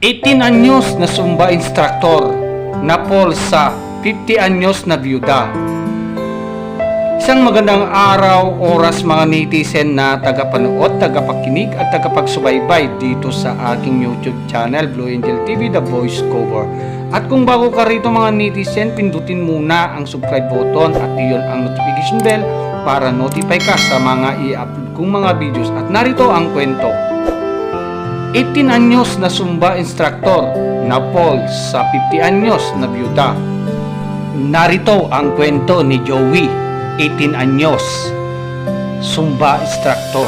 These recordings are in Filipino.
18 anyos na Zumba instructor napol sa 50 anyos na byuda. Isang magandang araw, oras mga netizen na tagapanood, tagapakinig at tagapagsubaybay dito sa aking YouTube channel, Blue Angel TV, The Voice Cover. At kung bago ka rito mga netizen, pindutin muna ang subscribe button at iyon ang notification bell para notify ka sa mga i-upload kong mga videos. At narito ang kwento. 18 anyos na Zumba instructor napol sa 50 anyos na byuda. Narito ang kwento ni Joey, 18 anyos, Zumba instructor.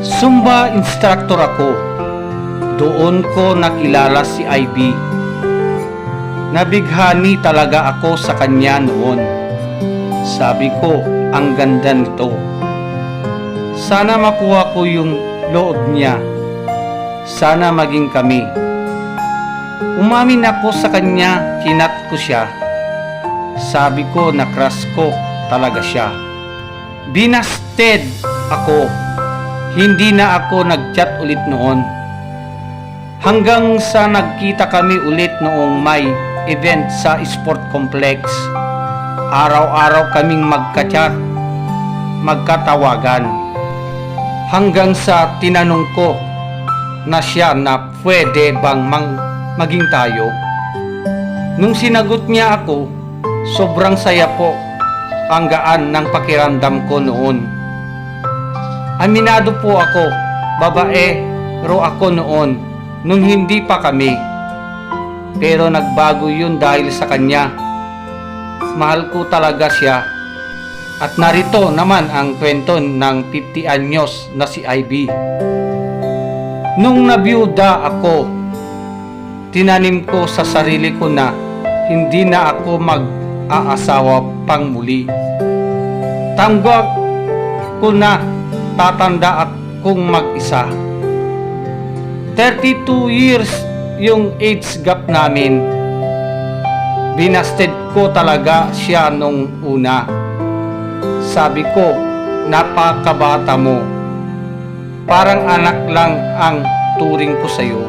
Zumba instructor ako. Doon ko nakilala si Ivy. Nabighani talaga ako sa kanya noon. Sabi ko, ang ganda nito. Sana makuha ko yung loob niya. Sana maging kami. Umamin ako sa kanya, kinat ko siya. Sabi ko na crush ko talaga siya. Binasted ako. Hindi na ako nag-chat ulit noon. Hanggang sa nagkita kami ulit noong may event sa sport complex. Araw-araw kaming magka-chat, magkatawagan. Hanggang sa tinanong ko na siya na pwede bang maging tayo. Nung sinagot niya ako, sobrang saya po, ang gaan ng pakiramdam ko noon. Aminado po ako, babae ro ako noon, nung hindi pa kami. Pero nagbago yun dahil sa kanya. Mahal ko talaga siya. At narito naman ang kwento ng 50 anyos na si Ivy. Nung nabiyuda ako, tinanim ko sa sarili ko na hindi na ako mag-aasawa pang muli. Tanggap ko na tatanda akong mag-isa. 32 years yung age gap namin. Binasted ko talaga siya nung una. Sabi ko, napakabata mo. Parang anak lang ang turing ko sa'yo.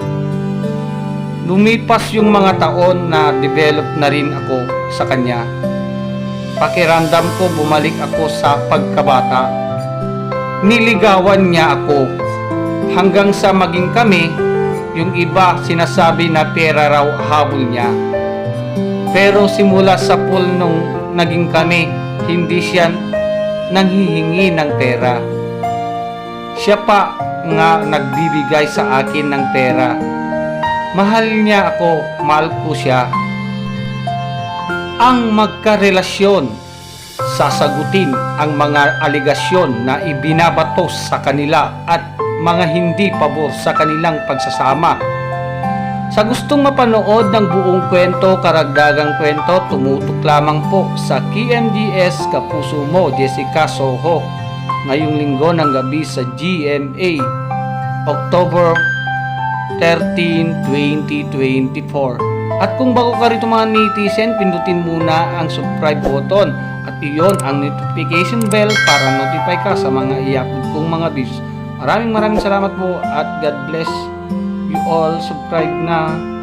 Lumipas yung mga taon na develop na rin ako sa kanya. Pakiramdam ko bumalik ako sa pagkabata. Niligawan niya ako. Hanggang sa maging kami, yung iba sinasabi na pera raw habol niya. Pero simula sa pool nung naging kami, hindi siya nanghihingi ng pera. Siya pa nga nagbibigay sa akin ng pera. Mahal niya ako, mahal ko siya. Ang magkarelasyon, sasagutin ang mga aligasyon na ibinabatos sa kanila at mga hindi pabor sa kanilang pagsasama. Sa gustong mapanood ng buong kwento, karagdagang kwento, tumutok lamang po sa KMDS Kapuso Mo, Jessica Soho, ngayong linggo ng gabi sa GMA, October 13, 2024. At kung bago ka rito mga netizen, pindutin muna ang subscribe button at iyon ang notification bell para notify ka sa mga i-upload kong mga videos. Maraming salamat po at God bless you all. Subscribe na.